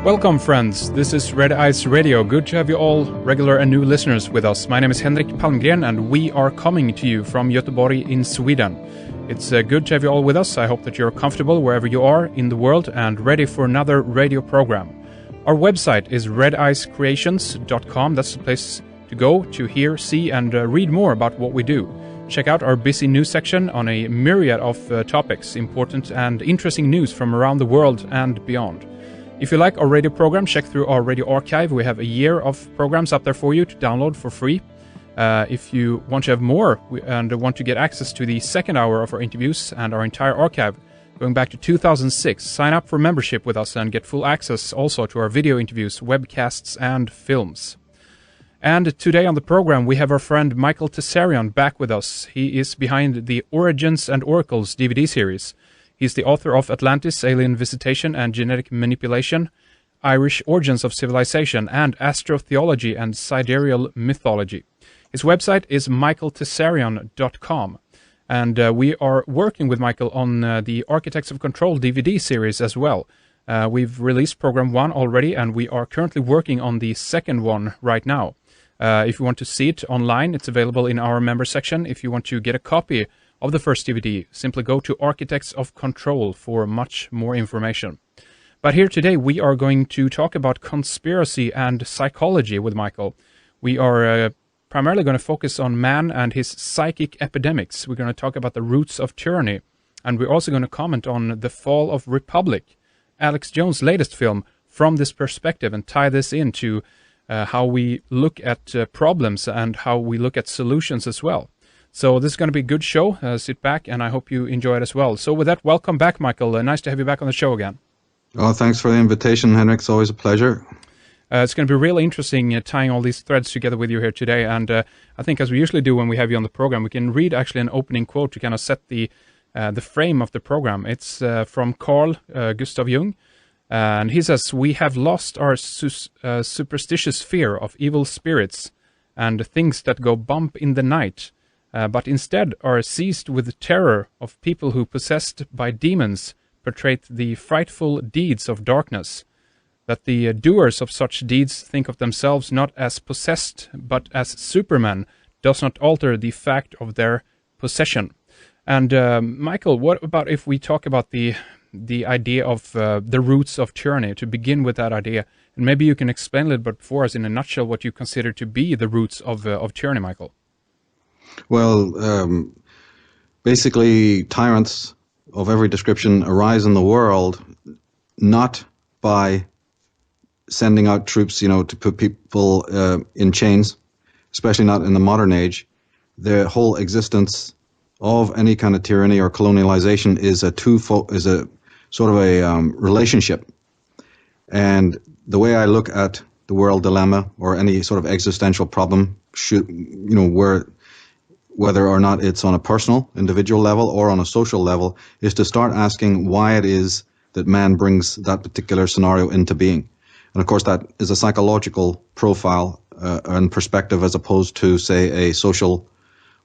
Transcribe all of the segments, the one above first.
Welcome, friends. This is Red Eyes Radio. Good to have you all, regular and new listeners, with us. My name is Henrik Palmgren, and we are coming to you from Göteborg in Sweden. It's good to have you all with us. I hope that you're comfortable wherever you are in the world and ready for another radio program. Our website is redicecreations.com. That's the place to go to hear, see, and read more about what we do. Check out our busy news section on a myriad of topics, important and interesting news from around the world and beyond. If you like our radio program, check through our radio archive. We have a year of programs up there for you to download for free. If you want to have more and want to get access to the second hour of our interviews and our entire archive, going back to 2006, sign up for membership with us and get full access also to our video interviews, webcasts, and films. And today on the program, we have our friend Michael Tsarion back with us. He is behind the Origins and Oracles DVD series. He's the author of Atlantis, Alien Visitation and Genetic Manipulation, Irish Origins of Civilization, and Astrotheology and Sidereal Mythology. His website is michaeltsarion.com. And we are working with Michael on the Architects of Control DVD series as well. We've released Program 1 already, and we are currently working on the second one right now. If you want to see it online, it's available in our member section. If you want to get a copy of the first DVD, simply go to Architects of Control for much more information. But here today we are going to talk about conspiracy and psychology with Michael. We are primarily going to focus on man and his psychic epidemics. We're going to talk about the roots of tyranny, and we're also going to comment on The Fall of Republic, Alex Jones' latest film, from this perspective, and tie this into how we look at problems and how we look at solutions as well. So this is going to be a good show. Sit back, and I hope you enjoy it as well. So with that, welcome back, Michael. Nice to have you back on the show again. Oh, thanks for the invitation, Henrik. It's always a pleasure. It's going to be really interesting tying all these threads together with you here today. And I think, as we usually do when we have you on the program, we can read actually an opening quote to kind of set the frame of the program. It's from Carl Gustav Jung. And he says, "We have lost our superstitious fear of evil spirits and things that go bump in the night, but instead are seized with the terror of people who, possessed by demons, perpetrate the frightful deeds of darkness. That the doers of such deeds think of themselves not as possessed, but as supermen, does not alter the fact of their possession." And Michael, what about if we talk about the idea of the roots of tyranny, to begin with that idea? And maybe you can explain a little bit for us in a nutshell what you consider to be the roots of tyranny, Michael. Well, basically, tyrants of every description arise in the world not by sending out troops, to put people in chains, especially not in the modern age. The whole existence of any kind of tyranny or colonialization is a sort of a relationship. And the way I look at the world dilemma or any sort of existential problem, whether or not it's on a personal, individual level or on a social level, is to start asking why it is that man brings that particular scenario into being. And of course, that is a psychological profile and perspective, as opposed to, say, a social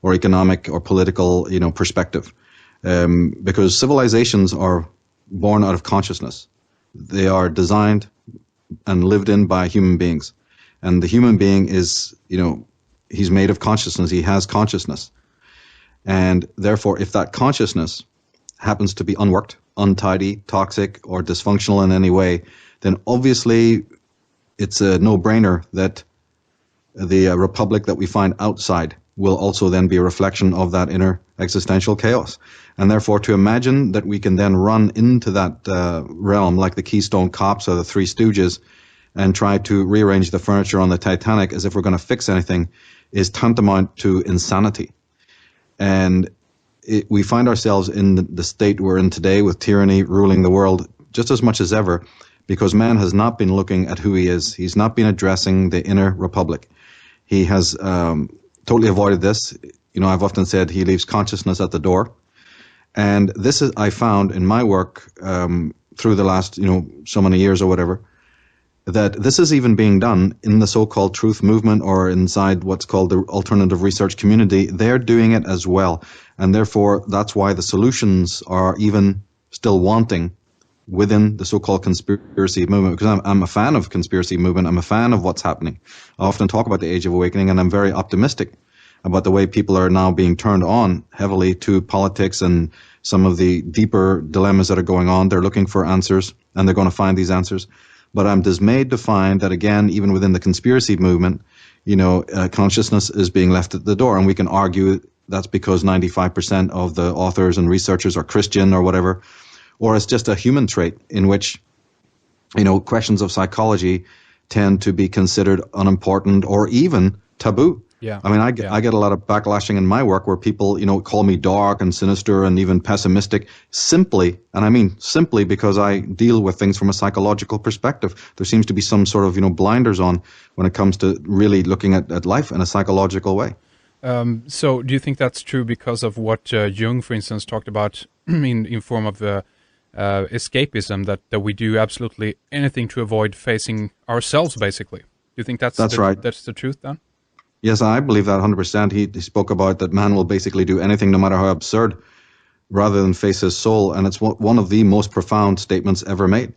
or economic or political, perspective. Because civilizations are born out of consciousness. They are designed and lived in by human beings. And the human being is, he's made of consciousness. He has consciousness. And therefore, if that consciousness happens to be unworked, untidy, toxic, or dysfunctional in any way, then obviously it's a no-brainer that the republic that we find outside will also then be a reflection of that inner existential chaos. And therefore, to imagine that we can then run into that realm like the Keystone Cops or the Three Stooges and try to rearrange the furniture on the Titanic as if we're going to fix anything is tantamount to insanity. And we find ourselves in the state we're in today, with tyranny ruling the world just as much as ever, because man has not been looking at who he is. He's not been addressing the inner republic. He has totally avoided this. I've often said he leaves consciousness at the door. And this is, I found in my work through the last, so many years or whatever, that this is even being done in the so-called truth movement or inside what's called the alternative research community. They're doing it as well. And therefore, that's why the solutions are even still wanting within the so-called conspiracy movement, because I'm a fan of conspiracy movement. I'm a fan of what's happening. I often talk about the Age of Awakening, and I'm very optimistic about the way people are now being turned on heavily to politics and some of the deeper dilemmas that are going on. They're looking for answers, and they're going to find these answers. But I'm dismayed to find that, again, even within the conspiracy movement, consciousness is being left at the door. And we can argue that's because 95% of the authors and researchers are Christian or whatever, or it's just a human trait in which, questions of psychology tend to be considered unimportant or even taboo. Yeah. I mean, I get a lot of backlashing in my work where people, call me dark and sinister and even pessimistic simply because I deal with things from a psychological perspective. There seems to be some sort of, blinders on when it comes to really looking at life in a psychological way. So do you think that's true because of what Jung, for instance, talked about in form of escapism, that we do absolutely anything to avoid facing ourselves, basically? Do you think that's right? That's the truth then? Yes, I believe that 100%. He spoke about that man will basically do anything, no matter how absurd, rather than face his soul. And it's one of the most profound statements ever made.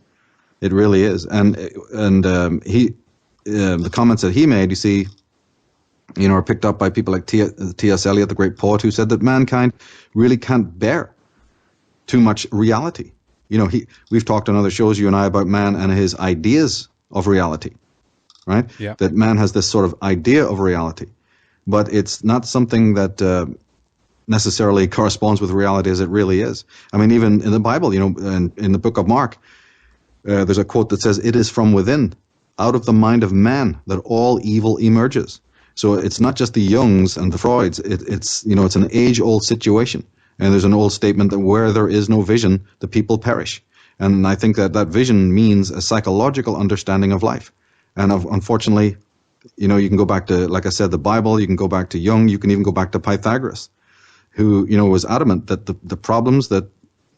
It really is. And the comments that he made, you see, are picked up by people like T.S. Eliot, the great poet, who said that mankind really can't bear too much reality. We've talked on other shows, you and I, about man and his ideas of reality. Right? Yeah. That man has this sort of idea of reality, but it's not something that necessarily corresponds with reality as it really is. I mean, even in the Bible, in the book of Mark, there's a quote that says, "It is from within, out of the mind of man, that all evil emerges." So it's not just the Jungs and the Freuds. It's an age-old situation. And there's an old statement that where there is no vision, the people perish. And I think that vision means a psychological understanding of life. And unfortunately, you can go back to, like I said, the Bible, you can go back to Jung, you can even go back to Pythagoras, who, was adamant that the problems that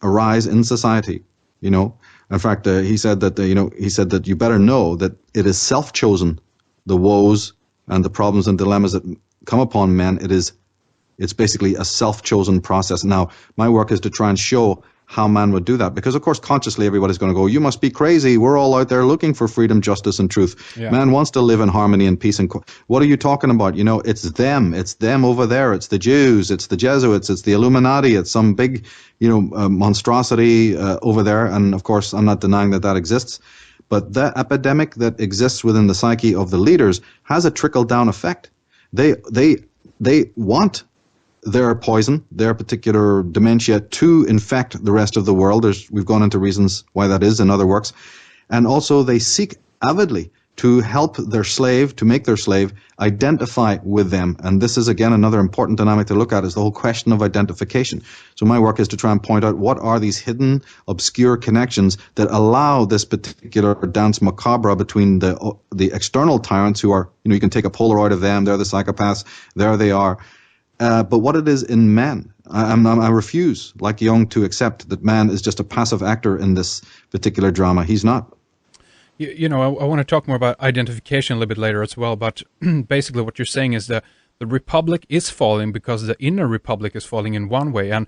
arise in society, in fact, he said that you better know that it is self-chosen, the woes and the problems and dilemmas that come upon men. It's basically a self-chosen process. Now, my work is to try and show how man would do that. Because, of course, consciously everybody's going to go, you must be crazy. We're all out there looking for freedom, justice, and truth. Yeah. Man wants to live in harmony and peace. And what are you talking about? It's them. It's them over there. It's the Jews. It's the Jesuits. It's the Illuminati. It's some big, monstrosity over there. And, of course, I'm not denying that exists. But that epidemic that exists within the psyche of the leaders has a trickle-down effect. They want their poison, their particular dementia, to infect the rest of the world. We've gone into reasons why that is in other works. And also they seek avidly to help their slave, to make their slave identify with them. And this is, again, another important dynamic to look at, is the whole question of identification. So my work is to try and point out what are these hidden, obscure connections that allow this particular dance macabre between the external tyrants who are, you can take a Polaroid of them, they're the psychopaths, there they are. But what it is in man, I refuse, like Jung, to accept that man is just a passive actor in this particular drama. He's not. I want to talk more about identification a little bit later as well, but basically what you're saying is that the Republic is falling because the inner Republic is falling in one way. And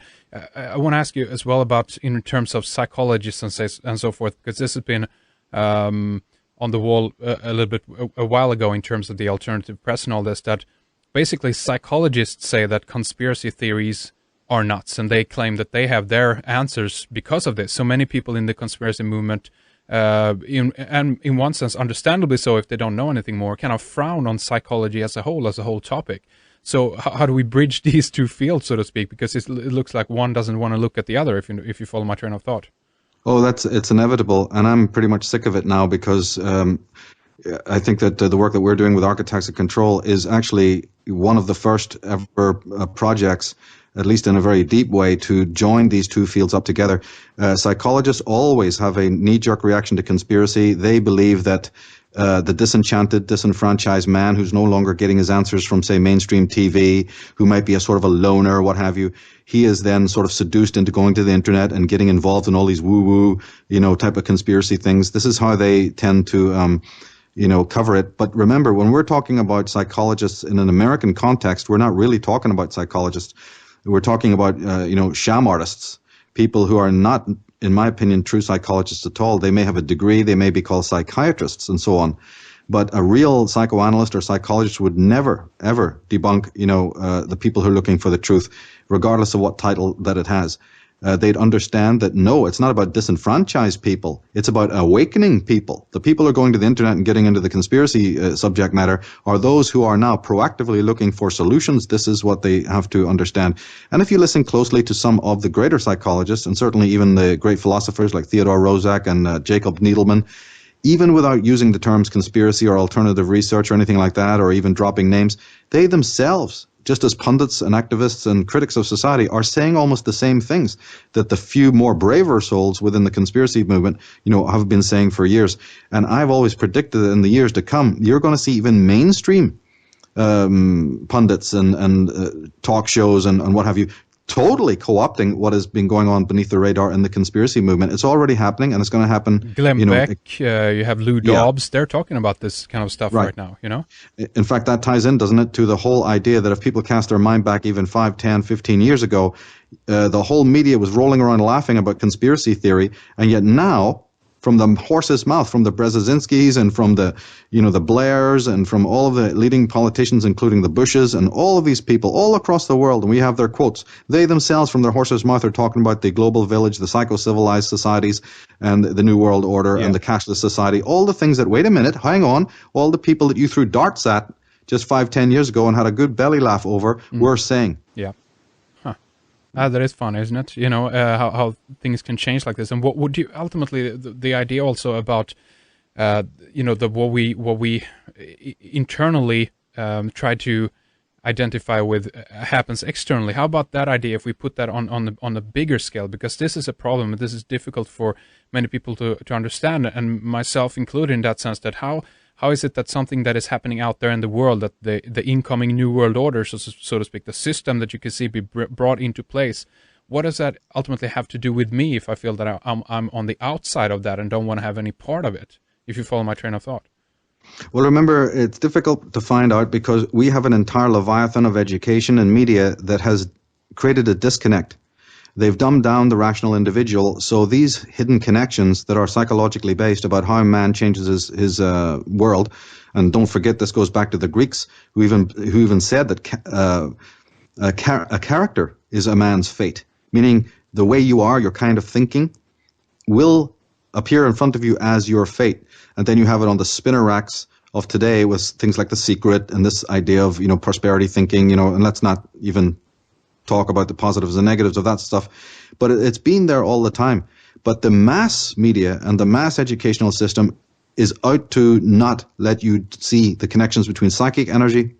I want to ask you as well about, in terms of psychologists and so forth, because this has been on the wall a little bit a while ago in terms of the alternative press and all this, that basically psychologists say that conspiracy theories are nuts, and they claim that they have their answers because of this. So many people in the conspiracy movement, in one sense, understandably so if they don't know anything more, kind of frown on psychology as a whole topic. So how do we bridge these two fields, so to speak? Because it looks like one doesn't want to look at the other, if you follow my train of thought. Oh, it's inevitable, and I'm pretty much sick of it now, because I think that the work that we're doing with Architects of Control is actually one of the first ever projects, at least in a very deep way, to join these two fields up together. Psychologists always have a knee-jerk reaction to conspiracy. They believe that the disenchanted, disenfranchised man who's no longer getting his answers from, say, mainstream TV, who might be a sort of a loner, what have you, he is then sort of seduced into going to the internet and getting involved in all these woo-woo, type of conspiracy things. This is how they tend to cover it. But remember, when we're talking about psychologists in an American context, we're not really talking about psychologists. We're talking about, sham artists, people who are not in my opinion, true psychologists at all. They may have a degree, they may be called psychiatrists and so on. But a real psychoanalyst or psychologist would never, ever debunk, the people who are looking for the truth, regardless of what title that it has. They'd understand that, no, it's not about disenfranchised people. It's about awakening people. The people who are going to the internet and getting into the conspiracy subject matter are those who are now proactively looking for solutions. This is what they have to understand. And if you listen closely to some of the greater psychologists, and certainly even the great philosophers like Theodore Roszak and Jacob Needleman, even without using the terms conspiracy or alternative research or anything like that, or even dropping names, they themselves, just as pundits and activists and critics of society, are saying almost the same things that the few more braver souls within the conspiracy movement, have been saying for years. And I've always predicted that in the years to come, you're going to see even mainstream pundits and talk shows and what have you, totally co-opting what has been going on beneath the radar in the conspiracy movement. It's already happening, and it's going to happen. Glenn Beck, you have Lou Dobbs. They're talking about this kind of stuff right now, In fact, that ties in, doesn't it, to the whole idea that if people cast their mind back even 5, 10, 15 years ago, the whole media was rolling around laughing about conspiracy theory, and yet now, from the horse's mouth, from the Brzezinskis and from the, the Blairs and from all of the leading politicians, including the Bushes and all of these people all across the world, and we have their quotes. They themselves, from their horse's mouth, are talking about the global village, the psycho-civilized societies, and the New World Order, and the cashless society. All the things that, wait a minute, hang on, all the people that you threw darts at just 5, 10 years ago and had a good belly laugh over were saying. Yeah. That is fun, isn't it? How things can change like this. And what would you ultimately the idea also about what we internally try to identify with happens externally. How about that idea if we put that on a bigger scale? Because this is a problem. This is difficult for many people to understand, and myself included in that sense. That how is it that something that is happening out there in the world, that the incoming New World Order, so to speak, the system that you can see be brought into place, what does that ultimately have to do with me if I feel that I'm on the outside of that and don't want to have any part of it, if you follow my train of thought? Well, remember, it's difficult to find out because we have an entire leviathan of education and media that has created a disconnect. They've dumbed down the rational individual, so these hidden connections that are psychologically based about how man changes his world, and don't forget this goes back to the Greeks who even said that a character is a man's fate, meaning the way you are, your kind of thinking, will appear in front of you as your fate, and then you have it on the spinner racks of today with things like The Secret and this idea of prosperity thinking, and let's not even talk about the positives and negatives of that stuff, but it's been there all the time. But the mass media and the mass educational system is out to not let you see the connections between psychic energy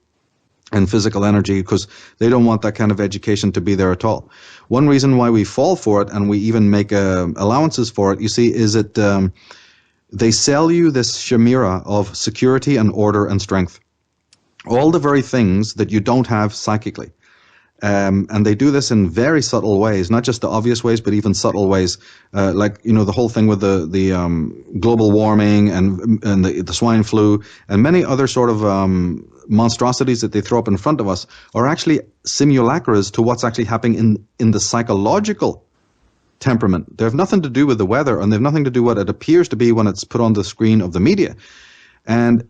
and physical energy, because they don't want that kind of education to be there at all. One reason why we fall for it, and we even make allowances for it, you see, is that they sell you this chimera of security and order and strength, all the very things that you don't have psychically. And they do this in very subtle ways, not just the obvious ways, but even subtle ways, like the whole thing with the global warming and the swine flu and many other sort of monstrosities that they throw up in front of us are actually simulacras to what's actually happening in the psychological temperament. They have nothing to do with the weather, and they have nothing to do with what it appears to be when it's put on the screen of the media. And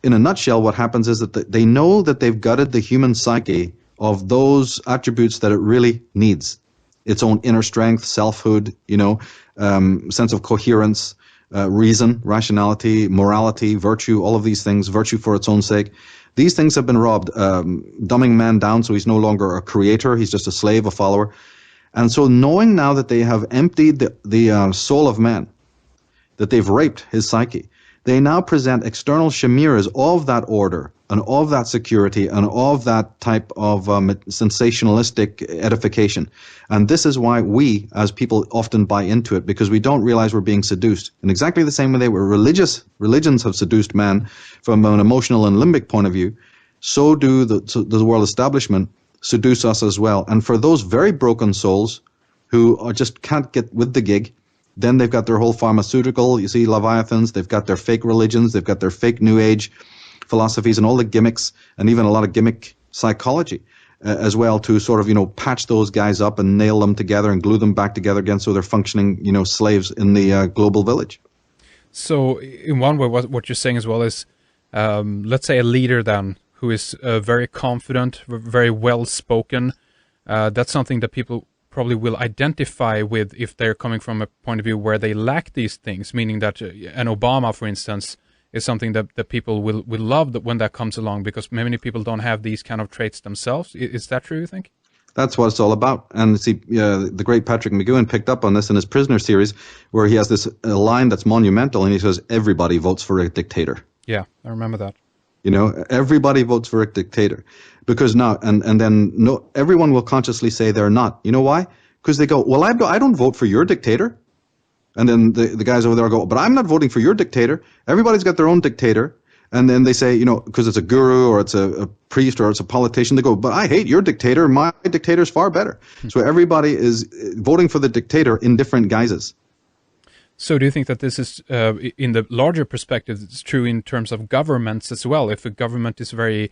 in a nutshell, what happens is that they know that they've gutted the human psyche of those attributes that it really needs. Its own inner strength, selfhood, sense of coherence, reason, rationality, morality, virtue, all of these things, virtue for its own sake. These things have been robbed, dumbing man down so he's no longer a creator, he's just a slave, a follower. And so knowing now that they have emptied the soul of man, that they've raped his psyche, they now present external chimeras of that order and of that security and of that type of sensationalistic edification. And this is why we, as people, often buy into it, because we don't realize we're being seduced. In exactly the same way religions have seduced man from an emotional and limbic point of view, so do the world establishment seduce us as well. And for those very broken souls who just can't get with the gig, then they've got their whole pharmaceutical, you see, leviathans, they've got their fake religions, they've got their fake New Age philosophies and all the gimmicks, and even a lot of gimmick psychology. as well to sort of, patch those guys up and nail them together and glue them back together again so they're functioning, slaves in the global village. So in one way, what you're saying as well is, let's say a leader then who is very confident, very well-spoken, that's something that people probably will identify with if they're coming from a point of view where they lack these things, meaning that an Obama, for instance, is something that people will love when that comes along, because many people don't have these kind of traits themselves. Is that true, you think? That's what it's all about. And see, the great Patrick McGowan picked up on this in his Prisoner series, where he has this line that's monumental, and he says, everybody votes for a dictator. Yeah, I remember that. Everybody votes for a dictator. Because now, and then everyone will consciously say they're not. You know why? Because they go, well, I don't vote for your dictator. And then the guys over there go, but I'm not voting for your dictator. Everybody's got their own dictator. And then they say, because it's a guru or it's a priest or it's a politician, they go, but I hate your dictator. My dictator's far better. So everybody is voting for the dictator in different guises. So do you think that this is, in the larger perspective, it's true in terms of governments as well? If a government is very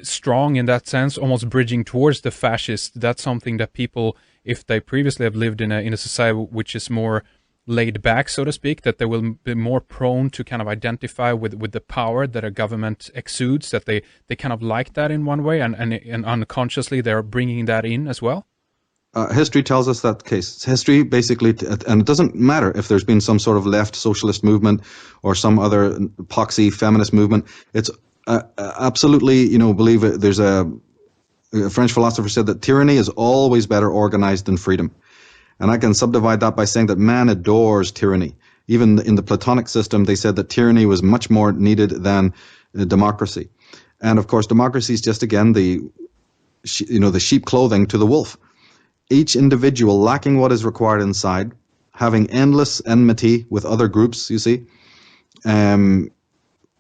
strong in that sense, almost bridging towards the fascist, that's something that people, if they previously have lived in a society which is more laid back, so to speak, that they will be more prone to kind of identify with the power that a government exudes, that they kind of like that in one way, and unconsciously they're bringing that in as well? History tells us that case. History basically, and it doesn't matter if there's been some sort of left socialist movement or some other poxy feminist movement. It's absolutely, believe it. There's a French philosopher said that tyranny is always better organized than freedom. And I can subdivide that by saying that man adores tyranny. Even in the Platonic system, they said that tyranny was much more needed than democracy. And of course, democracy is just, again, the sheep clothing to the wolf. Each individual lacking what is required inside, having endless enmity with other groups, you see,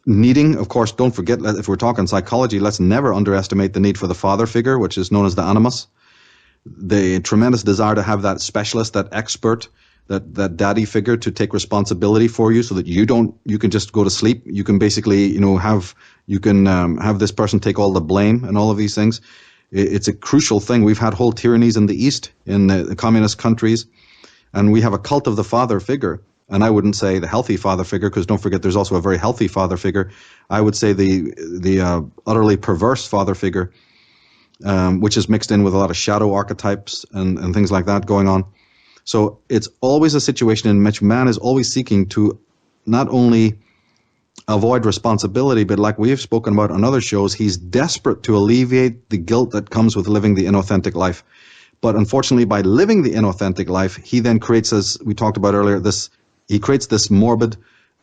needing, of course, don't forget, if we're talking psychology, let's never underestimate the need for the father figure, which is known as the animus. The tremendous desire to have that specialist, that expert, that daddy figure to take responsibility for you so that you can just go to sleep. You can basically, have this person take all the blame and all of these things. It's a crucial thing. We've had whole tyrannies in the East, in the communist countries, and we have a cult of the father figure. And I wouldn't say the healthy father figure, because don't forget there's also a very healthy father figure. I would say the utterly perverse father figure, which is mixed in with a lot of shadow archetypes and things like that going on. So it's always a situation in which man is always seeking to not only avoid responsibility, but like we've spoken about on other shows, he's desperate to alleviate the guilt that comes with living the inauthentic life. But unfortunately, by living the inauthentic life, he then creates, as we talked about earlier, he creates this morbid,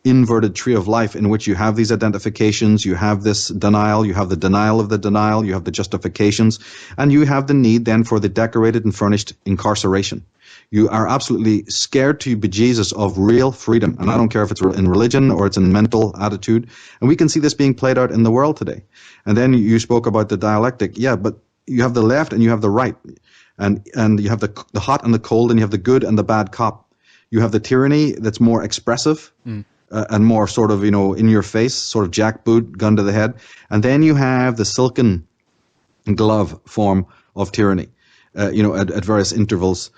inverted tree of life in which you have these identifications, you have this denial, you have the denial of the denial, you have the justifications, and you have the need then for the decorated and furnished incarceration. You are absolutely scared to bejesus of real freedom. And I don't care if it's in religion or it's in mental attitude. And we can see this being played out in the world today. And then you spoke about the dialectic. Yeah, but you have the left and you have the right. And you have the hot and the cold, and you have the good and the bad cop. You have the tyranny that's more expressive and more sort of, in your face, sort of jackboot, gun to the head. And then you have the silken glove form of tyranny, at various intervals.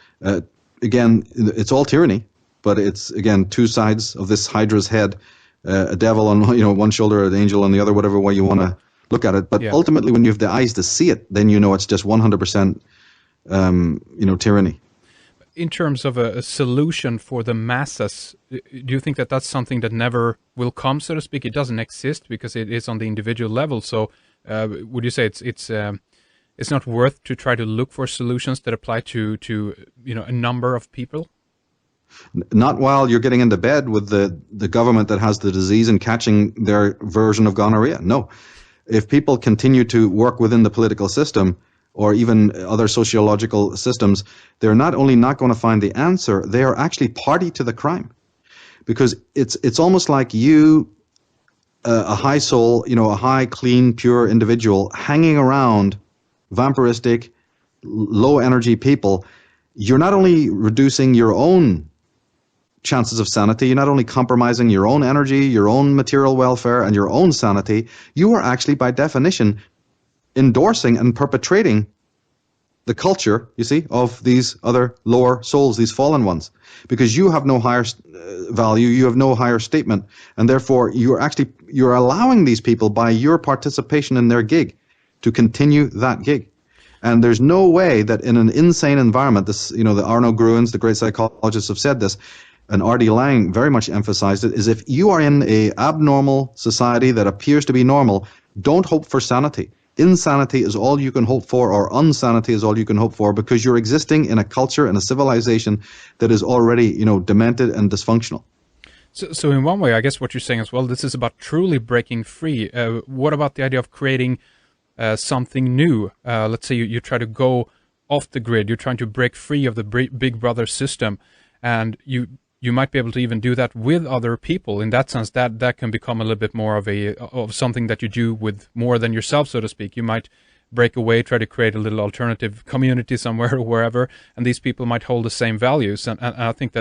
Again, it's all tyranny, but it's, again, two sides of this Hydra's head, a devil on one shoulder, an angel on the other, whatever way you want to look at it. But ultimately, when you have the eyes to see it, then it's just 100%, tyranny. In terms of a solution for the masses, do you think that that's something that never will come, so to speak? It doesn't exist because it is on the individual level. So would you say it's not worth to try to look for solutions that apply to a number of people? Not while you're getting into bed with the government that has the disease and catching their version of gonorrhea. No. If people continue to work within the political system or even other sociological systems, they're not only not going to find the answer, they are actually party to the crime. Because it's almost like you, a high soul, a high, clean, pure individual hanging around vampiristic, low-energy people, you're not only reducing your own chances of sanity, you're not only compromising your own energy, your own material welfare, and your own sanity, you are actually, by definition, endorsing and perpetrating the culture, you see, of these other lower souls, these fallen ones, because you have no higher value, you have no higher statement, and therefore you're allowing these people, by your participation in their gig, to continue that gig. And there's no way that in an insane environment, this, you know, the Arno Gruens, the great psychologists, have said this, and R.D. Laing very much emphasized it, is if you are in a abnormal society that appears to be normal, don't hope for sanity. Insanity is all you can hope for, or unsanity is all you can hope for, because you're existing in a culture and a civilization that is already, you know, demented and dysfunctional. So in one way, I guess what you're saying as well, this is about truly breaking free. What about the idea of creating something new? Let's say you try to go off the grid, you're trying to break free of the Big Brother system, and you might be able to even do that with other people. In that sense, that can become a little bit more of something that you do with more than yourself, so to speak. You might break away, try to create a little alternative community somewhere or wherever, and these people might hold the same values. And I think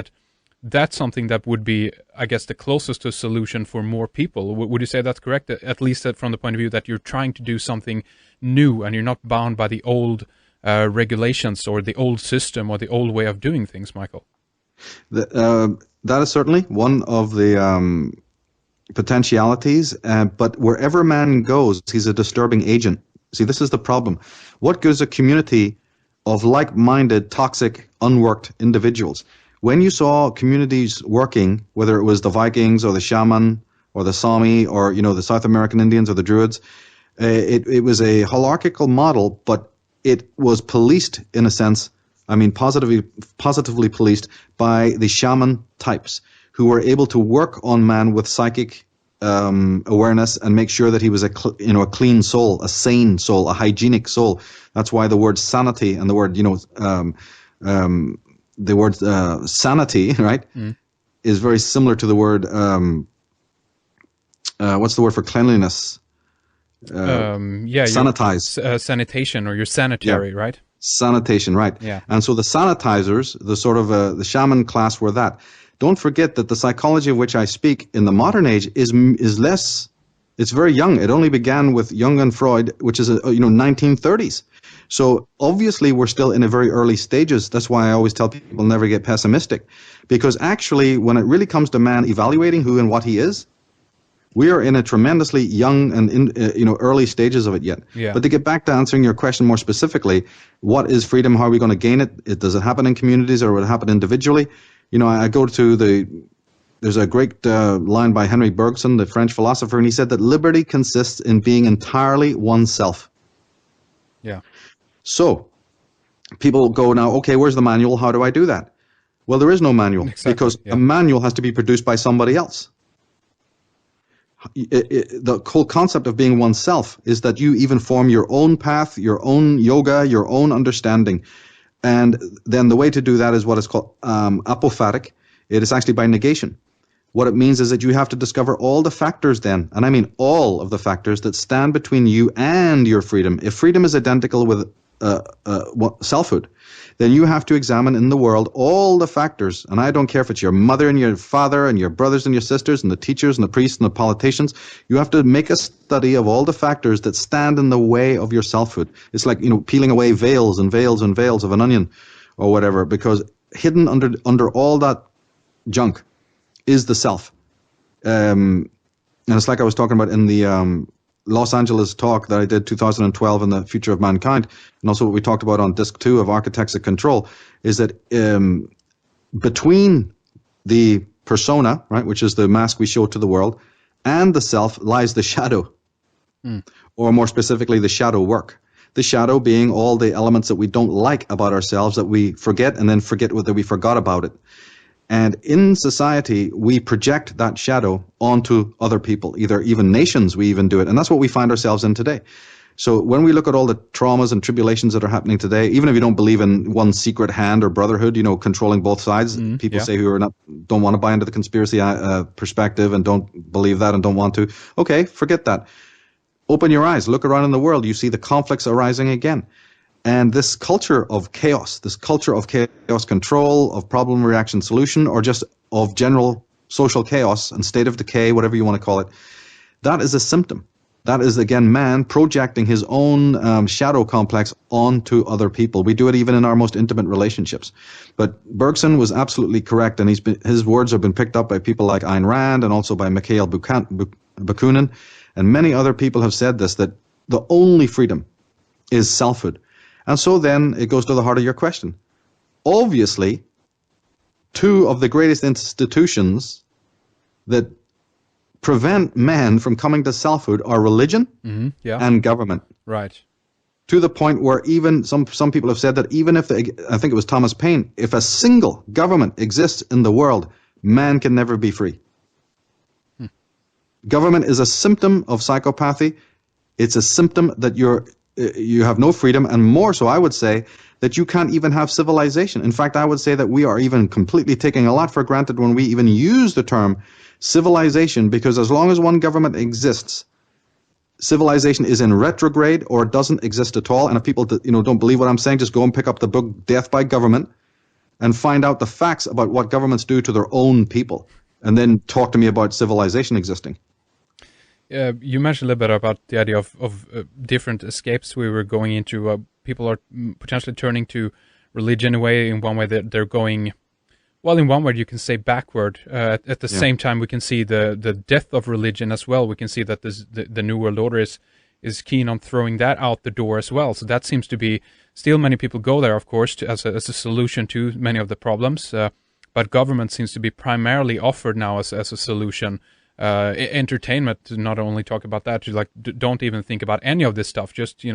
that's something that would be, I guess, the closest to a solution for more people. Would you say that's correct? At least from the point of view that you're trying to do something new and you're not bound by the old regulations or the old system or the old way of doing things, Michael? That is certainly one of the potentialities, but wherever man goes, he's a disturbing agent. See, this is the problem. What gives a community of like-minded, toxic, unworked individuals? When you saw communities working, whether it was the Vikings or the shaman or the Sami or, you know, the South American Indians or the Druids, it was a hierarchical model, but it was policed in a sense. I mean, positively policed by the shaman types who were able to work on man with psychic awareness and make sure that he was a clean soul, a sane soul, a hygienic soul. That's why the word sanity and the word, sanity, right, is very similar to the word, what's the word for cleanliness? Sanitize. Sanitation, or you're sanitary, right? Sanitation, right. Yeah. And so the sanitizers, the sort of the shaman class were that. Don't forget that the psychology of which I speak in the modern age is less, it's very young. It only began with Jung and Freud, which is 1930s. So obviously we're still in a very early stages. That's why I always tell people never get pessimistic, because actually when it really comes to man evaluating who and what he is, we are in a tremendously young and early stages of it yet. Yeah. But to get back to answering your question more specifically, what is freedom? How are we going to gain it? Does it happen in communities or will it happen individually? You know, I go to there's a great line by Henry Bergson, the French philosopher, and he said that liberty consists in being entirely oneself. Yeah. So people go now, okay, where's the manual? How do I do that? Well, there is no manual, because a manual has to be produced by somebody else. The whole concept of being oneself is that you even form your own path, your own yoga, your own understanding. And then the way to do that is what is called apophatic. It is actually by negation. What it means is that you have to discover all the factors then, and I mean all of the factors that stand between you and your freedom. If freedom is identical with selfhood, then you have to examine in the world all the factors. And I don't care if it's your mother and your father and your brothers and your sisters and the teachers and the priests and the politicians. You have to make a study of all the factors that stand in the way of your selfhood. It's like, peeling away veils and veils and veils of an onion or whatever, because hidden under all that junk is the self. And it's like I was talking about in the Los Angeles talk that I did 2012 on the future of mankind, and also what we talked about on disc 2 of Architects of Control, is that between the persona, right, which is the mask we show to the world, and the self lies the shadow, or more specifically the shadow work. The shadow being all the elements that we don't like about ourselves that we forget and then forget whether we forgot about it. And in society, we project that shadow onto other people, even nations, we even do it. And that's what we find ourselves in today. So when we look at all the traumas and tribulations that are happening today, even if you don't believe in one secret hand or brotherhood, controlling both sides, people say who don't want to buy into the conspiracy perspective and don't believe that and don't want to. Okay, forget that. Open your eyes, look around in the world, you see the conflicts arising again. And this culture of chaos, control, of problem, reaction, solution, or just of general social chaos and state of decay, whatever you want to call it, that is a symptom. That is, again, man projecting his own shadow complex onto other people. We do it even in our most intimate relationships. But Bergson was absolutely correct, and his words have been picked up by people like Ayn Rand and also by Mikhail Bakunin, and many other people have said this, that the only freedom is selfhood. And so then it goes to the heart of your question. Obviously, two of the greatest institutions that prevent man from coming to selfhood are religion and government. Right. To the point where even some people have said that even if, I think it was Thomas Paine, if a single government exists in the world, man can never be free. Government is a symptom of psychopathy. It's a symptom that you have no freedom, and more so, I would say, that you can't even have civilization. In fact, I would say that we are even completely taking a lot for granted when we even use the term civilization, because as long as one government exists, civilization is in retrograde or doesn't exist at all. And if people don't believe what I'm saying, just go and pick up the book Death by Government and find out the facts about what governments do to their own people, and then talk to me about civilization existing. You mentioned a little bit about the idea of different escapes we were going into. People are potentially turning to religion in a way. In one way, they're going, well, in one way you can say backward. At the same time, we can see the death of religion as well. We can see that the New World Order is keen on throwing that out the door as well. So that seems to be, still many people go there, of course, as a solution to many of the problems. But government seems to be primarily offered now as a solution. Entertainment, not only talk about that, like don't even think about any of this stuff, just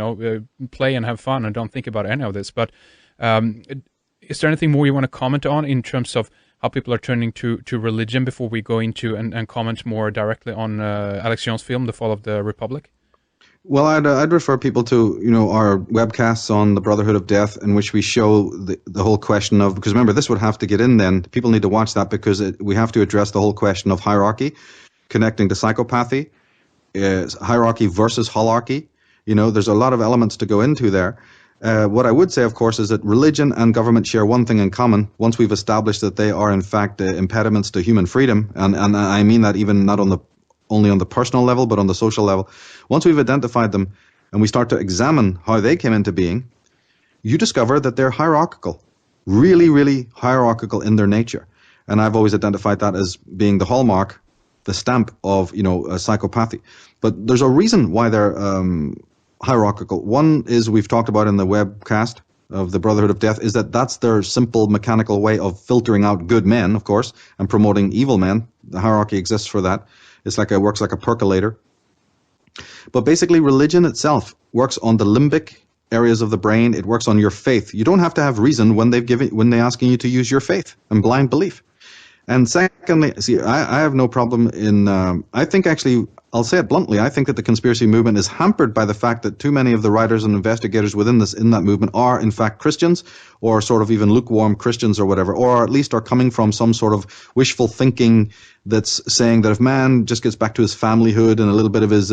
play and have fun and don't think about any of this. But is there anything more you want to comment on in terms of how people are turning to religion before we go into and comment more directly on Alex Jones' film, The Fall of the Republic? Well, I'd refer people to our webcasts on the Brotherhood of Death, in which we show the whole question of, because remember, this would have to get in then. People need to watch that, because we have to address the whole question of hierarchy, connecting to psychopathy, hierarchy versus holarchy. There's a lot of elements to go into there. What I would say, of course, is that religion and government share one thing in common. Once we've established that they are, in fact, impediments to human freedom, and I mean that even not only on the personal level, but on the social level. Once we've identified them and we start to examine how they came into being, you discover that they're hierarchical, really, really hierarchical in their nature. And I've always identified that as being the hallmark, the stamp of psychopathy. But there's a reason why they're hierarchical. One is, we've talked about in the webcast of the Brotherhood of Death, is that that's their simple mechanical way of filtering out good men, of course, and promoting evil men. The hierarchy exists for that. Works like a percolator. But basically, religion itself works on the limbic areas of the brain. It works on your faith. You don't have to have reason when they're asking you to use your faith and blind belief. And secondly, see, I have no problem in, I think actually, I'll say it bluntly, I think that the conspiracy movement is hampered by the fact that too many of the writers and investigators in that movement are in fact Christians, or sort of even lukewarm Christians or whatever, or at least are coming from some sort of wishful thinking that's saying that if man just gets back to his familyhood and a little bit of his,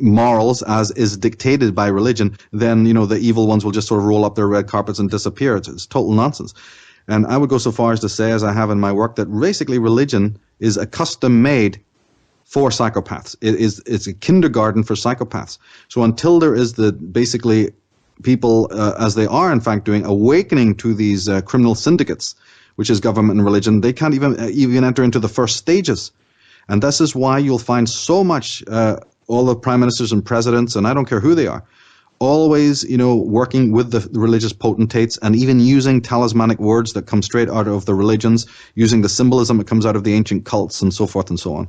morals as is dictated by religion, then, the evil ones will just sort of roll up their red carpets and disappear. It's total nonsense. And I would go so far as to say, as I have in my work, that basically religion is a custom made for psychopaths. It's a kindergarten for psychopaths. So until there is basically people, as they are in fact doing, awakening to these criminal syndicates, which is government and religion, they can't even enter into the first stages. And this is why you'll find so much, all the prime ministers and presidents, and I don't care who they are, always, working with the religious potentates, and even using talismanic words that come straight out of the religions, using the symbolism that comes out of the ancient cults, and so forth and so on.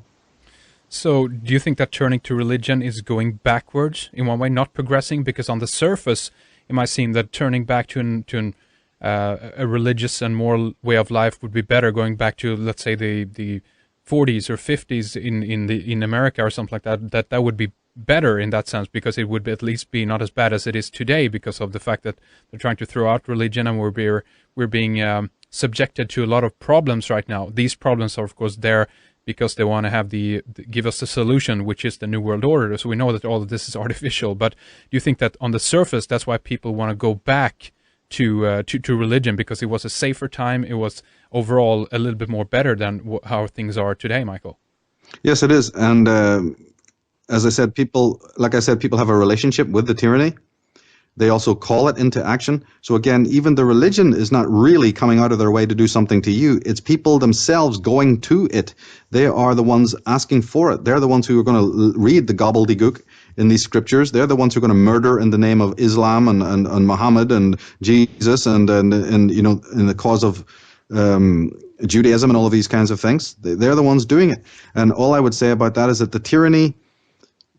So do you think that turning to religion is going backwards in one way, not progressing? Because on the surface, it might seem that turning back to a religious and moral way of life would be better, going back to, let's say, the 40s or 50s in America or something like that, that would be better in that sense, because it would at least be not as bad as it is today, because of the fact that they're trying to throw out religion, and we're being subjected to a lot of problems right now. These problems are, of course, there because they want to have give us the solution, which is the New World Order. So we know that all of this is artificial. But do you think that on the surface, that's why people want to go back to religion, because it was a safer time? It was overall a little bit more better than how things are today, Michael? Yes, it is. And as I said, people have a relationship with the tyranny. They also call it into action. So again, even the religion is not really coming out of their way to do something to you. It's people themselves going to it. They are the ones asking for it. They're the ones who are going to read the gobbledygook in these scriptures. They're the ones who are going to murder in the name of Islam and Muhammad and Jesus and you know, in the cause of Judaism and all of these kinds of things. They're the ones doing it. And all I would say about that is that the tyranny,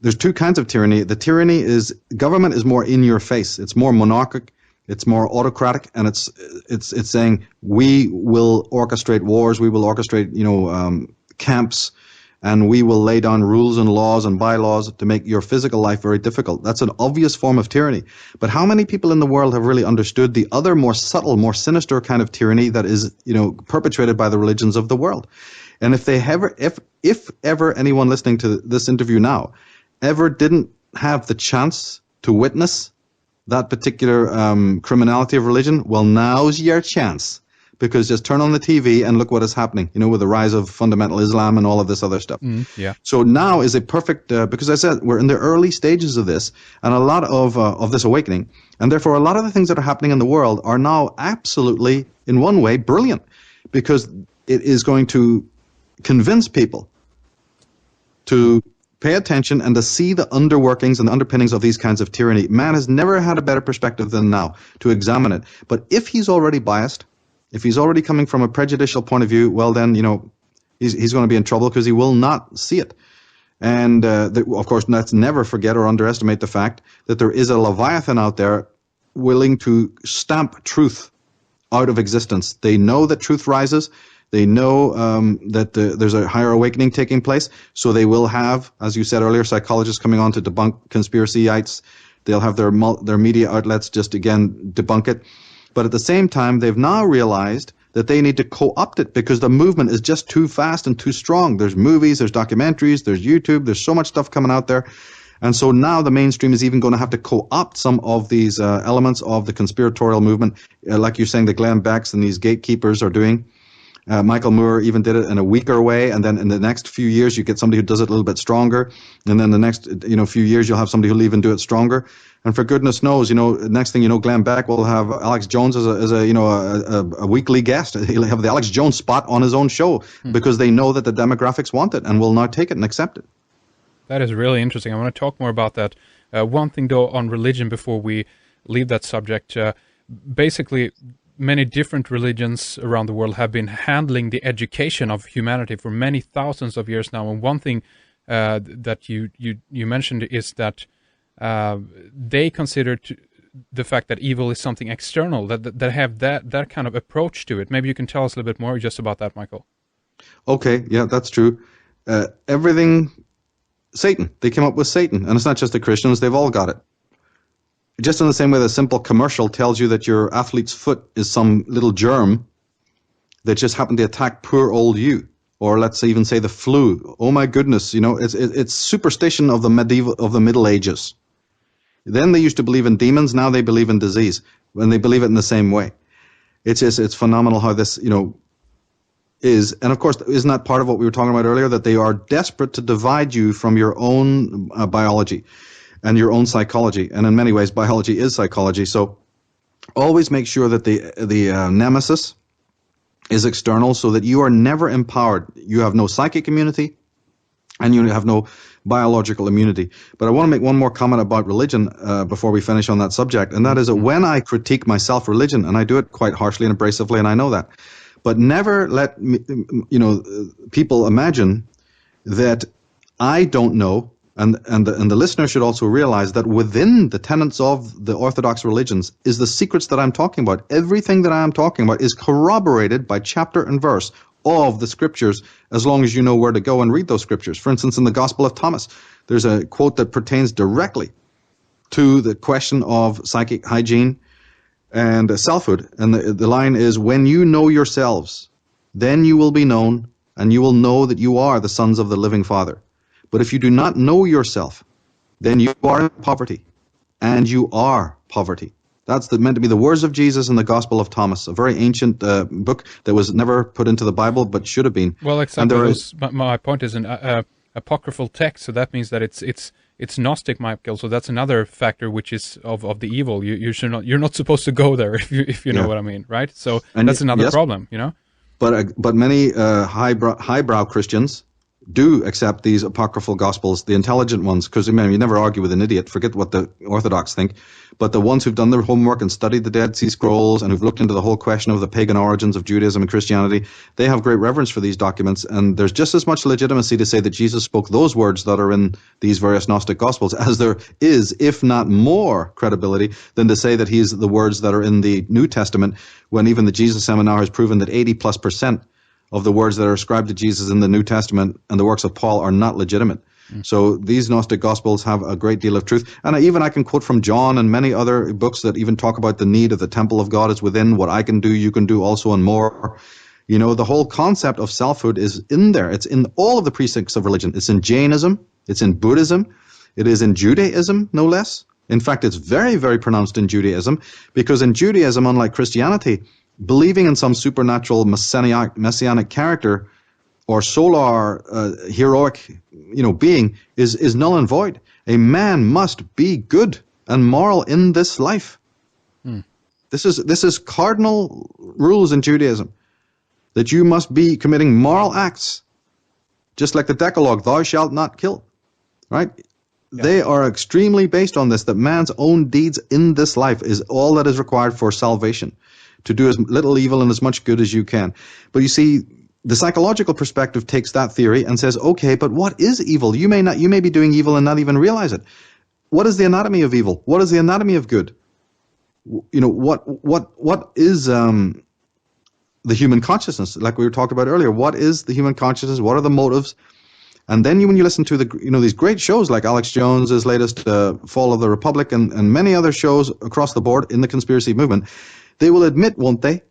there's two kinds of tyranny. The tyranny is, government is more in your face. It's more monarchic. It's more autocratic, and it's saying we will orchestrate wars, we will orchestrate, you know, camps, and we will lay down rules and laws and bylaws to make your physical life very difficult. That's an obvious form of tyranny. But how many people in the world have really understood the other more subtle, more sinister kind of tyranny that is, you know, perpetrated by the religions of the world? And if ever anyone listening to this interview now ever didn't have the chance to witness that particular criminality of religion, well, now's your chance. Because just turn on the TV and look what is happening, you know, with the rise of fundamental Islam and all of this other stuff. Yeah. So now is a perfect, because I said we're in the early stages of this, and a lot of this awakening, and therefore a lot of the things that are happening in the world are now absolutely, in one way, brilliant, because it is going to convince people to pay attention and to see the underworkings and the underpinnings of these kinds of tyranny. Man has never had a better perspective than now to examine it. But if he's already biased, if he's already coming from a prejudicial point of view, well then, you know, he's going to be in trouble because he will not see it. And of course, let's never forget or underestimate the fact that there is a Leviathan out there willing to stamp truth out of existence. They know that truth rises. They know that there's a higher awakening taking place, so they will have, as you said earlier, psychologists coming on to debunk conspiracyites. They'll have their media outlets just, again, debunk it. But at the same time, they've now realized that they need to co-opt it because the movement is just too fast and too strong. There's movies, there's documentaries, there's YouTube, there's so much stuff coming out there. And so now the mainstream is even going to have to co-opt some of these elements of the conspiratorial movement, like you're saying the Glenn Becks and these gatekeepers are doing. Michael Moore even did it in a weaker way, and then in the next few years you get somebody who does it a little bit stronger, and then the next few years you'll have somebody who'll even do it stronger. And for goodness knows, next thing you know, Glenn Beck will have Alex Jones as a weekly guest. He'll have the Alex Jones spot on his own show because they know that the demographics want it and will now take it and accept it. That is really interesting. I want to talk more about that. One thing though on religion before we leave that subject, basically. Many different religions around the world have been handling the education of humanity for many thousands of years now. And one thing that you mentioned is that they consider the fact that evil is something external, that have that kind of approach to it. Maybe you can tell us a little bit more just about that, Michael. Okay, yeah, that's true. Everything, Satan. They came up with Satan. And it's not just the Christians, they've all got it. Just in the same way the simple commercial tells you that your athlete's foot is some little germ that just happened to attack poor old you, or let's even say the flu. Oh my goodness, it's superstition of the Middle Ages. Then they used to believe in demons, now they believe in disease, and they believe it in the same way. It's phenomenal how this, is. And of course, isn't that part of what we were talking about earlier, that they are desperate to divide you from your own biology and your own psychology, and in many ways, biology is psychology. So, always make sure that the nemesis is external, so that you are never empowered. You have no psychic immunity, and you have no biological immunity. But I want to make one more comment about religion before we finish on that subject, and that is that when I critique my self-religion, and I do it quite harshly and abrasively, and I know that, but never let people imagine that I don't know. And the listener should also realize that within the tenets of the Orthodox religions is the secrets that I'm talking about. Everything that I am talking about is corroborated by chapter and verse of the scriptures, as long as you know where to go and read those scriptures. For instance, in the Gospel of Thomas, there's a quote that pertains directly to the question of psychic hygiene and selfhood. And the line is, "When you know yourselves, then you will be known, and you will know that you are the sons of the living Father. But if you do not know yourself, then you are in poverty, and you are poverty." That's meant to be the words of Jesus in the Gospel of Thomas, a very ancient book that was never put into the Bible, but should have been. Well, exactly. My point is, a apocryphal text, so that means that it's Gnostic, Michael. So that's another factor which is of the evil. You're not supposed to go there if you know what I mean, right? So that's another problem, you know. But many highbrow Christians do accept these apocryphal gospels, the intelligent ones, because you never argue with an idiot. Forget what the Orthodox think. But the ones who've done their homework and studied the Dead Sea Scrolls and who've looked into the whole question of the pagan origins of Judaism and Christianity, they have great reverence for these documents. And there's just as much legitimacy to say that Jesus spoke those words that are in these various Gnostic gospels as there is, if not more credibility, than to say that he's the words that are in the New Testament, when even the Jesus Seminar has proven that 80+% of the words that are ascribed to Jesus in the New Testament and the works of Paul are not legitimate. So these Gnostic Gospels have a great deal of truth. And I can quote from John and many other books that even talk about the need of the temple of God is within. What I can do, you can do also, and more. You know, the whole concept of selfhood is in there. It's in all of the precincts of religion. It's in Jainism. It's in Buddhism. It is in Judaism, no less. In fact, it's very, very pronounced in Judaism, because in Judaism, unlike Christianity, believing in some supernatural messianic character or solar heroic, being is null and void. A man must be good and moral in this life. This is cardinal rules in Judaism, that you must be committing moral acts, just like the Decalogue, thou shalt not kill, right? Yeah. They are extremely based on this, that man's own deeds in this life is all that is required for salvation, to do as little evil and as much good as you can. But you see, the psychological perspective takes that theory and says, okay, but what is evil? You may be doing evil and not even realize it. What is the anatomy of evil? What is the anatomy of good? What is the human consciousness? Like we were talking about earlier, what is the human consciousness? What are the motives? And then when you listen to these great shows like Alex Jones's latest Fall of the Republic and many other shows across the board in the conspiracy movement, they will admit, won't they,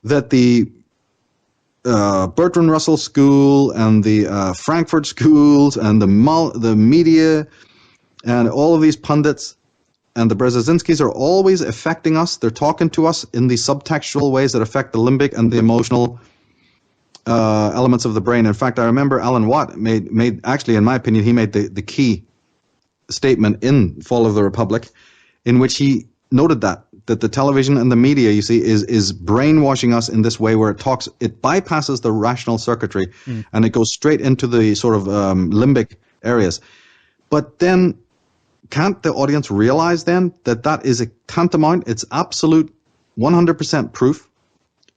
that the Bertrand Russell School and the Frankfurt schools and the media and all of these pundits and the Brzezinskis are always affecting us. They're talking to us in these subtextual ways that affect the limbic and the emotional elements of the brain. In fact, I remember Alan Watt made actually, in my opinion, he made the key statement in Fall of the Republic, in which he noted that the television and the media, you see, is brainwashing us in this way where it bypasses the rational circuitry and it goes straight into the sort of limbic areas. But then can't the audience realize then that is a tantamount, it's absolute 100% proof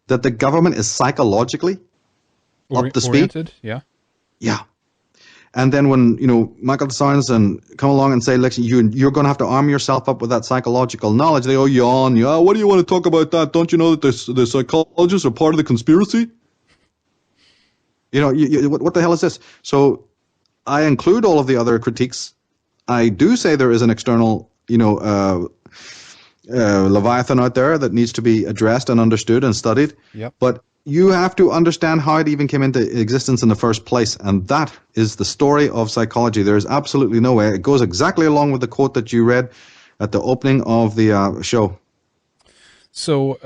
that the government is psychologically up to speed? Oriented, yeah. Yeah. And then when, Michael Tsarion come along and say, listen, you're going to have to arm yourself up with that psychological knowledge, they yawn. Yeah, what do you want to talk about that? Don't you know that the psychologists are part of the conspiracy? What the hell is this? So I include all of the other critiques. I do say there is an external, Leviathan out there that needs to be addressed and understood and studied. Yep. But you have to understand how it even came into existence in the first place, and that is the story of psychology. There is absolutely no way. It goes exactly along with the quote that you read at the opening of the show. So,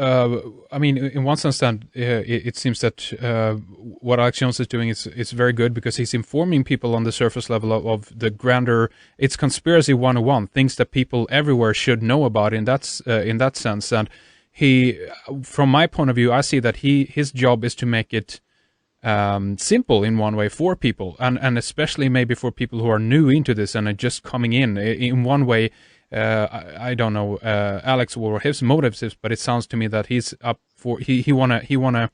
in one sense, then it seems that what Alex Jones is doing is very good, because he's informing people on the surface level of the grander. It's conspiracy 101, things that people everywhere should know about in that sense. And he, from my point of view, I see that his job is to make it simple in one way for people, and especially maybe for people who are new into this and are just coming in one way. I don't know Alex or his motives is, but it sounds to me that he's up for he wanna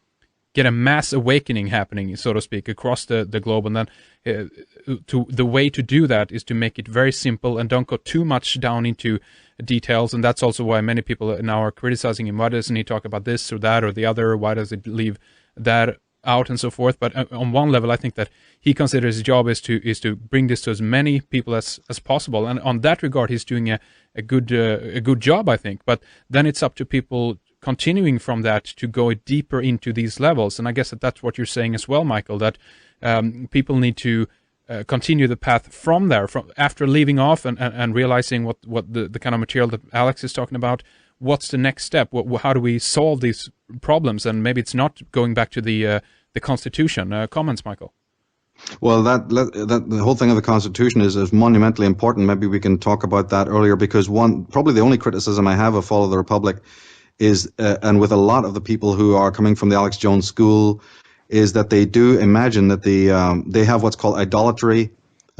get a mass awakening happening, so to speak, across the globe, and then the way to do that is to make it very simple and don't go too much down into details. And that's also why many people now are criticizing him. Why doesn't he talk about this or that or the other? Why does it leave that out and so forth? But on one level, I think that he considers his job is to bring this to as many people as possible, and on that regard, he's doing a good job, I think. But then it's up to people continuing from that to go deeper into these levels, and I guess that's what you're saying as well, Michael. That people need to continue the path from there, from after leaving off and realizing what the kind of material that Alex is talking about. What's the next step? How do we solve these problems? And maybe it's not going back to the Constitution. Comments, Michael? Well, that the whole thing of the Constitution is monumentally important. Maybe we can talk about that earlier, because probably the only criticism I have of Fall of the Republic is, and with a lot of the people who are coming from the Alex Jones school, is that they do imagine that they have what's called idolatry,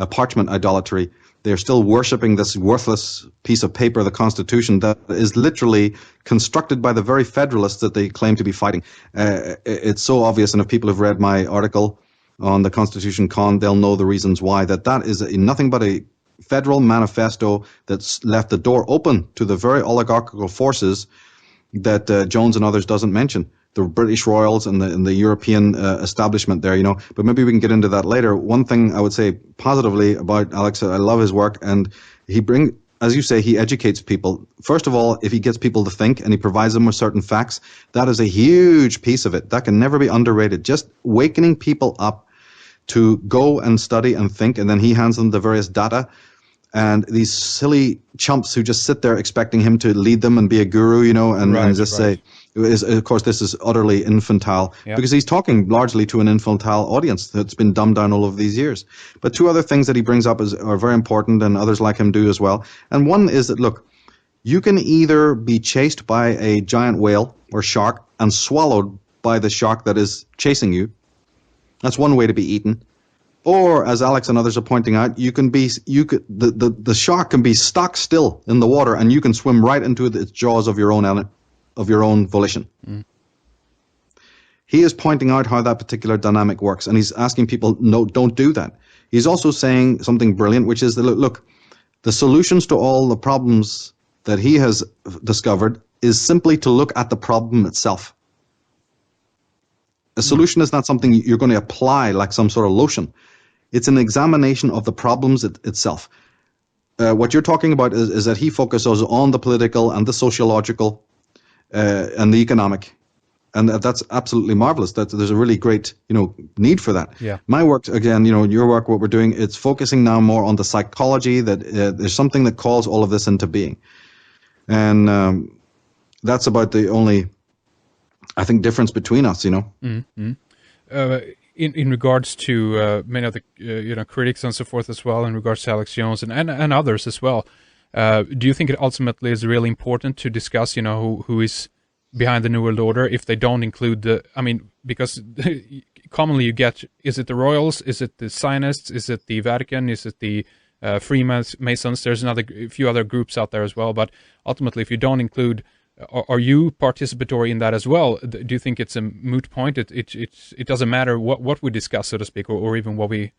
parchment idolatry. They're still worshipping this worthless piece of paper, the Constitution, that is literally constructed by the very Federalists that they claim to be fighting. It's so obvious, and if people have read my article on the Constitution Con, they'll know the reasons why. That is nothing but a federal manifesto that's left the door open to the very oligarchical forces that Jones and others doesn't mention. The British royals and the European establishment there, But maybe we can get into that later. One thing I would say positively about Alex, I love his work, and as you say, he educates people. First of all, if he gets people to think and he provides them with certain facts, that is a huge piece of it. That can never be underrated. Just wakening people up to go and study and think, and then he hands them the various data. And these silly chumps who just sit there expecting him to lead them and be a guru, and just say, of course, this is utterly infantile, because he's talking largely to an infantile audience that's been dumbed down all of these years. But two other things that he brings up are very important, and others like him do as well. And one is that, look, you can either be chased by a giant whale or shark and swallowed by the shark that is chasing you. That's one way to be eaten. Or, as Alex and others are pointing out, the shark can be stock still in the water, and you can swim right into its jaws of your own volition. Mm. He is pointing out how that particular dynamic works, and he's asking people, no, don't do that. He's also saying something brilliant, which is that, look, the solutions to all the problems that he has discovered is simply to look at the problem itself. A solution is not something you're going to apply like some sort of lotion. It's an examination of the problems itself. What you're talking about is that he focuses on the political and the sociological and the economic. And that's absolutely marvelous. There's a really great, need for that. Yeah. My work, again, your work, what we're doing, it's focusing now more on the psychology, that there's something that calls all of this into being. And that's about the only, I think, difference between us, Mm-hmm. In regards to many of the critics and so forth as well, in regards to Alex Jones and others as well, do you think it ultimately is really important to discuss, who is behind the New World Order if they don't include because commonly you get, is it the royals, is it the Zionists, is it the Vatican, is it the Freemasons? There's a few other groups out there as well, but ultimately if you don't include, are you participatory in that as well? Do you think it's a moot point? It doesn't matter what we discuss, so to speak, or even what the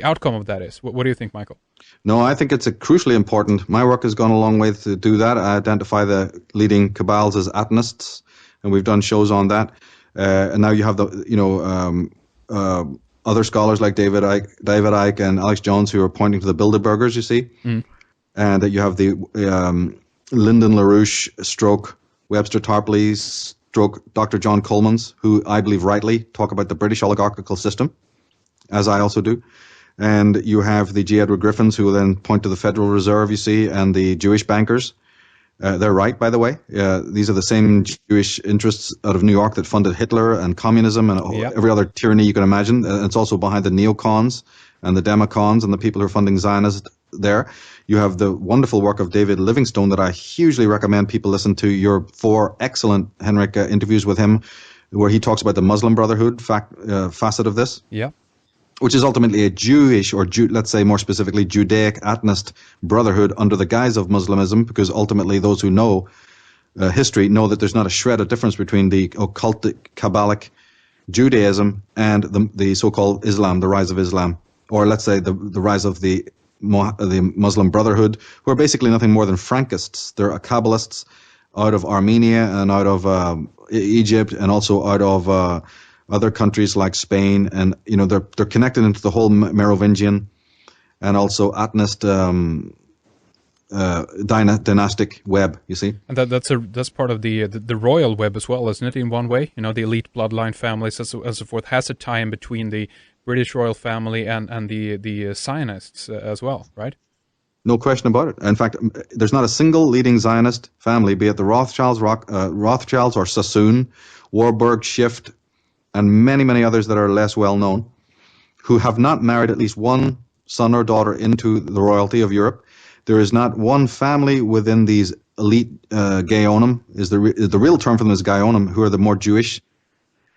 outcome of that is. What do you think, Michael? No, I think it's crucially important. My work has gone a long way to do that. I identify the leading cabals as Atonists, and we've done shows on that. And now you have other scholars like David Icke and Alex Jones who are pointing to the Bilderbergers, you see, and that you have the Lyndon LaRouche stroke Webster Tarpley stroke Dr. John Coleman's, who I believe rightly talk about the British oligarchical system, as I also do. And you have the G. Edward Griffins, who will then point to the Federal Reserve, you see, and the Jewish bankers. They're right, by the way. These are the same Jewish interests out of New York that funded Hitler and communism and every other tyranny you can imagine. It's also behind the neocons and the democons and the people who are funding Zionists there. You have the wonderful work of David Livingstone that I hugely recommend people listen to. Your 4 excellent, Henrik, interviews with him, where he talks about the Muslim Brotherhood facet of this. Yeah. Which is ultimately a Jewish, or let's say more specifically Judaic Atonist brotherhood under the guise of Muslimism, because ultimately those who know history know that there's not a shred of difference between the occultic, Kabbalic Judaism and the so-called Islam, the rise of Islam, or let's say the rise of the Muslim Brotherhood, who are basically nothing more than Frankists. They're Kabbalists out of Armenia and out of Egypt, and also out of other countries like Spain, and they're connected into the whole Merovingian and also Atonist dynastic web. You see, and that's part of the royal web as well, isn't it? In one way, the elite bloodline families and so forth has a tie in between the British royal family and the Zionists as well, right? No question about it. In fact, there's not a single leading Zionist family, be it the Rothschilds or Sassoon, Warburg, Schiff, and many, many others that are less well known, who have not married at least one son or daughter into the royalty of Europe. There is not one family within these elite Gaonum, is the real term for them is Gaonum, who are the more Jewish.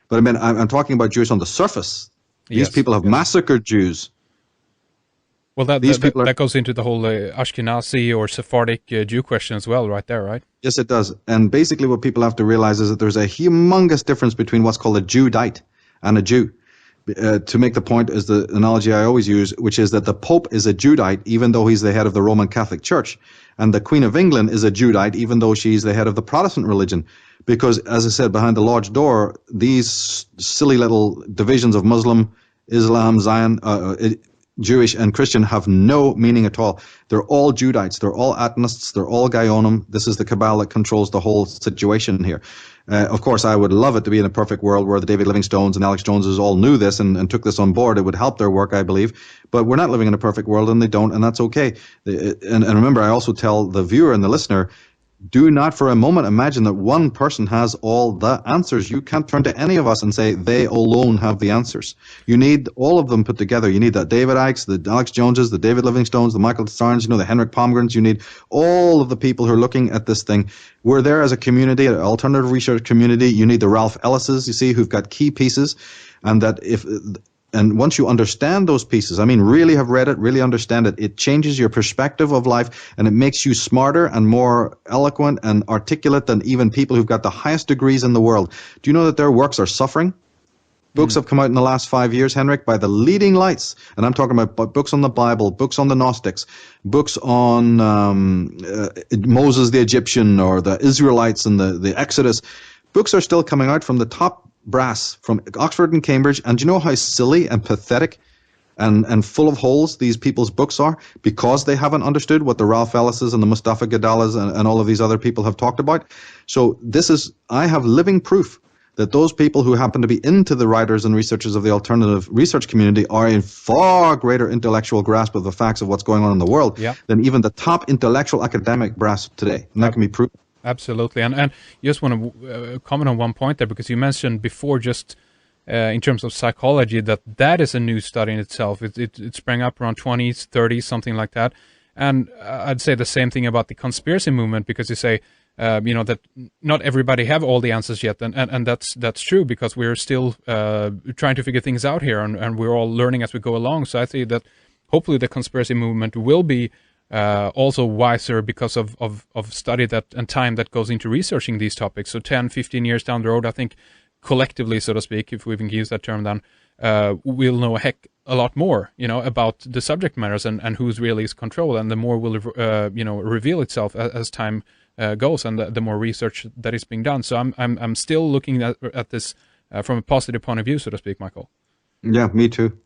But I mean, I'm talking about Jewish on the surface. These people have massacred Jews. Well, that goes into the whole Ashkenazi or Sephardic Jew question as well, right there, right? Yes, it does. And basically what people have to realize is that there's a humongous difference between what's called a Judite and a Jew. To make the point is the analogy I always use, which is that the Pope is a Judite, even though he's the head of the Roman Catholic Church. And the Queen of England is a Judite, even though she's the head of the Protestant religion. Because, as I said, behind the lodge door, these silly little divisions of Muslim, Islam, Zion, Jewish and Christian have no meaning at all. They're all Judites. They're all Atonists. They're all Gaonum. This is the cabal that controls the whole situation here. Of course, I would love it to be in a perfect world where the David Livingstones and Alex Joneses all knew this and took this on board. It would help their work, I believe. But we're not living in a perfect world, and they don't, and that's okay. And remember, I also tell the viewer and the listener, do not for a moment imagine that one person has all the answers. You can't turn to any of us and say they alone have the answers. You need all of them put together. You need the David Icks, the Alex Joneses, the David Livingstones, the Michael Tsarions, the Henrik Palmgrens. You need all of the people who are looking at this thing. We're there as a community, an alternative research community. You need the Ralph Ellises, you see, who've got key pieces. And once you understand those pieces, I mean, really have read it, really understand it, it changes your perspective of life, and it makes you smarter and more eloquent and articulate than even people who've got the highest degrees in the world. Do you know that their works are suffering? Books have come out in the last 5 years, Henrik, by the leading lights. And I'm talking about books on the Bible, books on the Gnostics, books on Moses the Egyptian or the Israelites and the Exodus. Books are still coming out from the top brass from Oxford and Cambridge. And do you know how silly and pathetic and full of holes these people's books are? Because they haven't understood what the Ralph Ellises and the Mustafa Gadalas and all of these other people have talked about. So I have living proof that those people who happen to be into the writers and researchers of the alternative research community are in far greater intellectual grasp of the facts of what's going on in the world than even the top intellectual academic brass today. And that can be proven. Absolutely. And you just want to comment on one point there, because you mentioned before just in terms of psychology that is a new study in itself. It sprang up around 20s, 30s, something like that. And I'd say the same thing about the conspiracy movement, because you say, that not everybody have all the answers yet. And that's true, because we're still trying to figure things out here, and we're all learning as we go along. So I think that hopefully the conspiracy movement will be also wiser because of study that and time that goes into researching these topics. So 10, 15 years down the road, I think collectively, so to speak, if we can use that term, then we'll know a lot more, about the subject matters and who's really is control, and the more will reveal itself as time goes, and the more research that is being done. So I'm still looking at this from a positive point of view, so to speak, Michael. Yeah, me too.